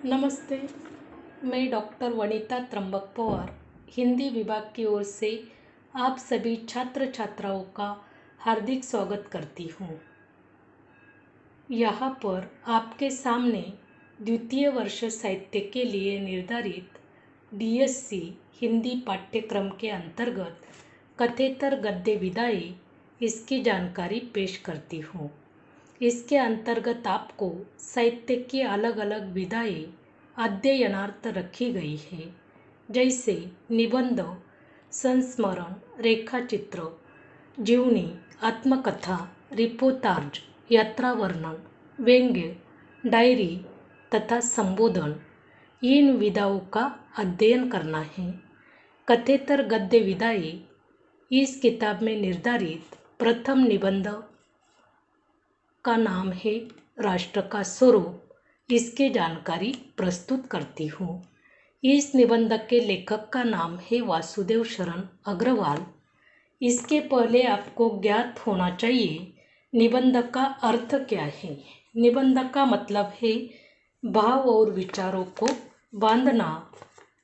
नमस्ते। मैं डॉक्टर वनिता त्र्यंबक पवार हिंदी विभाग की ओर से आप सभी छात्र छात्राओं का हार्दिक स्वागत करती हूँ। यहाँ पर आपके सामने द्वितीय वर्ष साहित्य के लिए निर्धारित DSC हिंदी पाठ्यक्रम के अंतर्गत कथेतर गद्य विधाई इसकी जानकारी पेश करती हूँ। इसके अंतर्गत आपको साहित्य की अलग अलग विधाएं अध्ययनार्थ रखी गई है, जैसे निबंध, संस्मरण, रेखाचित्र, जीवनी, आत्मकथा, रिपोर्टाज, यात्रा वर्णन, व्यंग्य, डायरी तथा संबोधन। इन विधाओं का अध्ययन करना है। कथेतर गद्य विधाई इस किताब में निर्धारित प्रथम निबंध का नाम है राष्ट्र का स्वरूप। इसकी जानकारी प्रस्तुत करती हूँ। इस निबंध के लेखक का नाम है वासुदेव शरण अग्रवाल। इसके पहले आपको ज्ञात होना चाहिए निबंध का अर्थ क्या है। निबंध का मतलब है भाव और विचारों को बांधना।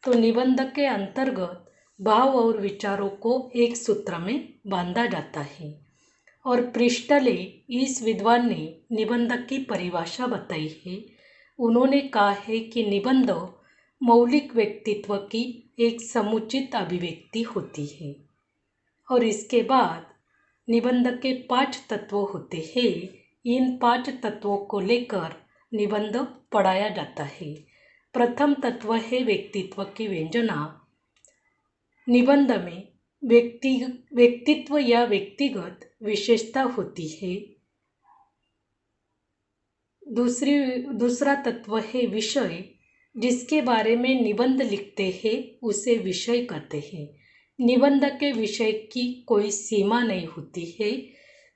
तो निबंध के अंतर्गत भाव और विचारों को एक सूत्र में बांधा जाता है। और पृष्ठले इस विद्वान ने निबंध की परिभाषा बताई है। उन्होंने कहा है कि निबंध मौलिक व्यक्तित्व की एक समुचित अभिव्यक्ति होती है। और इसके बाद निबंध के 5 तत्व होते हैं। इन 5 तत्वों को लेकर निबंध पढ़ाया जाता है। प्रथम तत्व है व्यक्तित्व की व्यंजना। निबंध में व्यक्तित्व या व्यक्तिगत विशेषता होती है। दूसरा तत्व है विषय। जिसके बारे में निबंध लिखते हैं उसे विषय कहते हैं। निबंध के विषय की कोई सीमा नहीं होती है।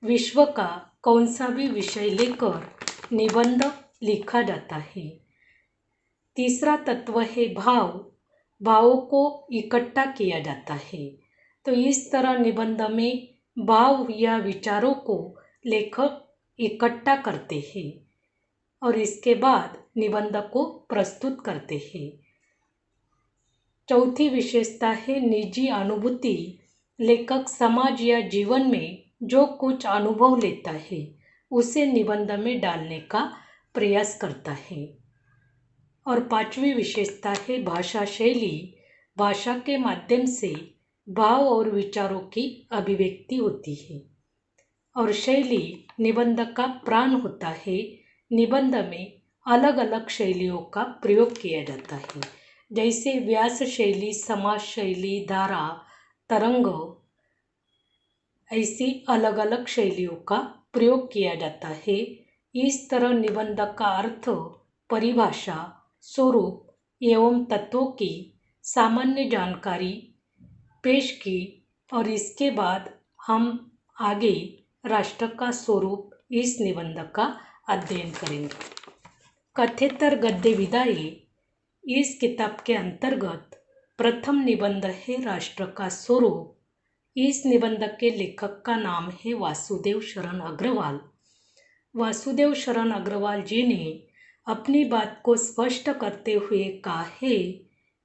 विश्व का कौन सा भी विषय लेकर निबंध लिखा जाता है। तीसरा तत्व है भाव। भावों को इकट्ठा किया जाता है। तो इस तरह निबंध में भाव या विचारों को लेखक इकट्ठा करते हैं और इसके बाद निबंध को प्रस्तुत करते हैं। चौथी विशेषता है निजी अनुभूति। लेखक समाज या जीवन में जो कुछ अनुभव लेता है उसे निबंध में डालने का प्रयास करता है। और पांचवी विशेषता है भाषा शैली। भाषा के माध्यम से भाव और विचारों की अभिव्यक्ति होती है और शैली निबंध का प्राण होता है। निबंध में अलग अलग शैलियों का प्रयोग किया जाता है, जैसे व्यास शैली, समास शैली, धारा, तरंग। ऐसी अलग अलग शैलियों का प्रयोग किया जाता है। इस तरह निबंध का अर्थ, परिभाषा, स्वरूप एवं तत्वों की सामान्य जानकारी पेश की और इसके बाद हम आगे राष्ट्र का स्वरूप इस निबंध का अध्ययन करेंगे। कथेतर गद्य विधाई इस किताब के अंतर्गत प्रथम निबंध है राष्ट्र का स्वरूप। इस निबंध के लेखक का नाम है वासुदेव शरण अग्रवाल। वासुदेव शरण अग्रवाल जी ने अपनी बात को स्पष्ट करते हुए कहा है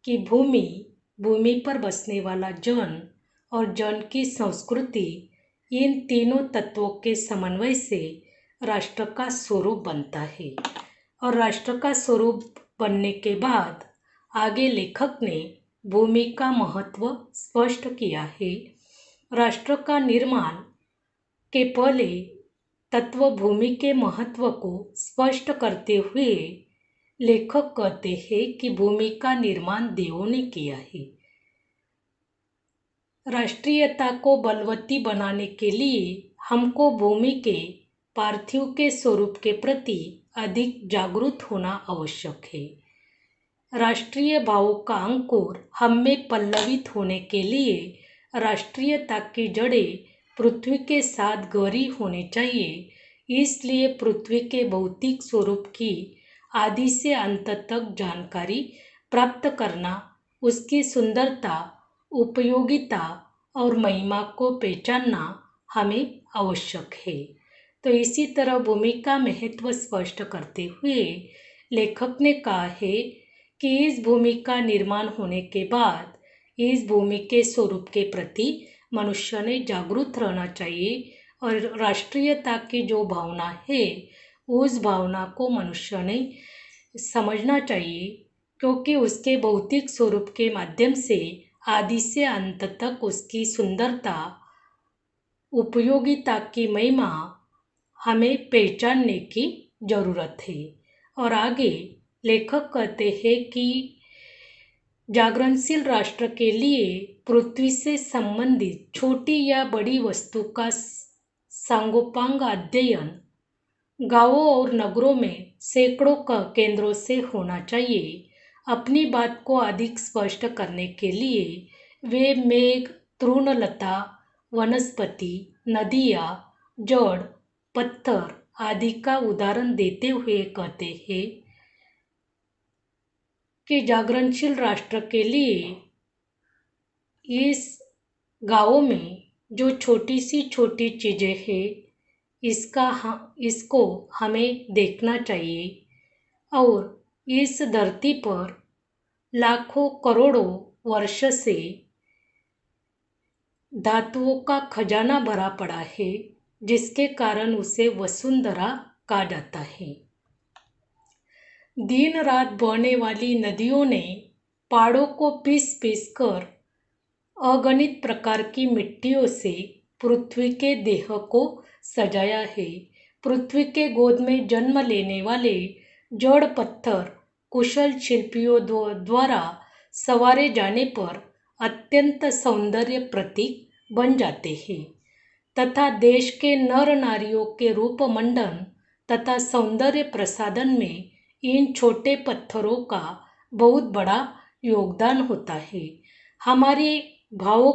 कि भूमि पर बसने वाला जन और जन की संस्कृति, इन तीनों तत्वों के समन्वय से राष्ट्र का स्वरूप बनता है। और राष्ट्र का स्वरूप बनने के बाद आगे लेखक ने भूमि का महत्व स्पष्ट किया है। राष्ट्र का निर्माण के पहले तत्व भूमि के महत्व को स्पष्ट करते हुए लेखक कहते हैं कि भूमि का निर्माण देवों ने किया है। राष्ट्रीयता को बलवती बनाने के लिए हमको भूमि के पार्थिव के स्वरूप के प्रति अधिक जागरूक होना आवश्यक है। राष्ट्रीय भावों का अंकुर हम में पल्लवित होने के लिए राष्ट्रीयता की जड़ें पृथ्वी के साथ गहरी होनी चाहिए। इसलिए पृथ्वी के भौतिक स्वरूप की आदि से अंत तक जानकारी प्राप्त करना, उसकी सुंदरता, उपयोगिता और महिमा को पहचानना हमें आवश्यक है। तो इसी तरह भूमि का महत्व स्पष्ट करते हुए लेखक ने कहा है कि इस भूमि का निर्माण होने के बाद इस भूमि के स्वरूप के प्रति मनुष्य ने जागरूक रहना चाहिए और राष्ट्रीयता की जो भावना है उस भावना को मनुष्य ने समझना चाहिए, क्योंकि उसके भौतिक स्वरूप के माध्यम से आदि से अंत तक उसकी सुंदरता, उपयोगिता की महिमा हमें पहचानने की जरूरत है। और आगे लेखक कहते हैं कि जागरणशील राष्ट्र के लिए पृथ्वी से संबंधित छोटी या बड़ी वस्तु का सांगोपांग अध्ययन गांवों और नगरों में सैकड़ों केंद्रों से होना चाहिए। अपनी बात को अधिक स्पष्ट करने के लिए वे मेघ, तृणलता, वनस्पति, नदियाँ, जड़, पत्थर आदि का उदाहरण देते हुए कहते हैं कि जागरणशील राष्ट्र के लिए इस गांवों में जो छोटी सी छोटी चीज़ें हैं इसको हमें देखना चाहिए और इस धरती पर लाखों करोड़ों वर्ष से धातुओं का खजाना भरा पड़ा है, जिसके कारण उसे वसुंधरा कहा जाता है। दिन रात बहने वाली नदियों ने पहाड़ों को पीस पीस कर अगणित प्रकार की मिट्टियों से पृथ्वी के देह को सजाया है। पृथ्वी के गोद में जन्म लेने वाले जड़ पत्थर कुशल शिल्पियों द्वारा संवारे जाने पर अत्यंत सौंदर्य प्रतीक बन जाते हैं तथा देश के नर नारियों के रूप मंडन तथा सौंदर्य प्रसाधन में इन छोटे पत्थरों का बहुत बड़ा योगदान होता है। हमारे भावों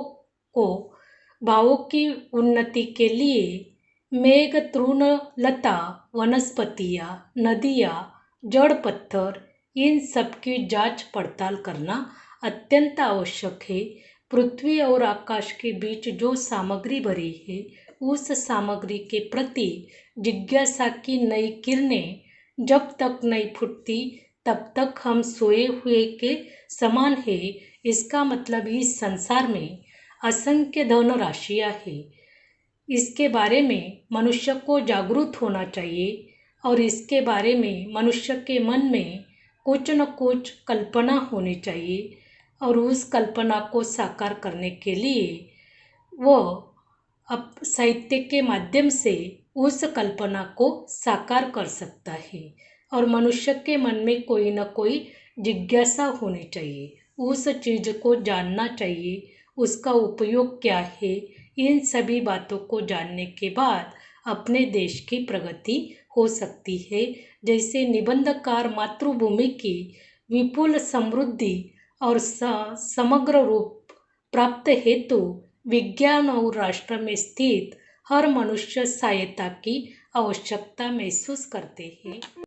की उन्नति के लिए मेघ, तृण, लता, वनस्पतियाँ, नदियाँ, जड़ पत्थर इन सब की जांच पड़ताल करना अत्यंत आवश्यक है। पृथ्वी और आकाश के बीच जो सामग्री भरी है उस सामग्री के प्रति जिज्ञासा की नई किरणें जब तक नहीं फूटती तब तक हम सोए हुए के समान है। इसका मतलब इस संसार में असंख्य धन राशियाँ है। इसके बारे में मनुष्य को जागरूक होना चाहिए और इसके बारे में मनुष्य के मन में कुछ न कुछ कल्पना होनी चाहिए और उस कल्पना को साकार करने के लिए वह अब साहित्य के माध्यम से उस कल्पना को साकार कर सकता है। और मनुष्य के मन में कोई न कोई जिज्ञासा होनी चाहिए, उस चीज़ को जानना चाहिए, उसका उपयोग क्या है। इन सभी बातों को जानने के बाद अपने देश की प्रगति हो सकती है। जैसे निबंधकार मातृभूमि की विपुल समृद्धि और समग्र रूप प्राप्त हेतु विज्ञान और राष्ट्र में स्थित हर मनुष्य सहायता की आवश्यकता महसूस करते हैं।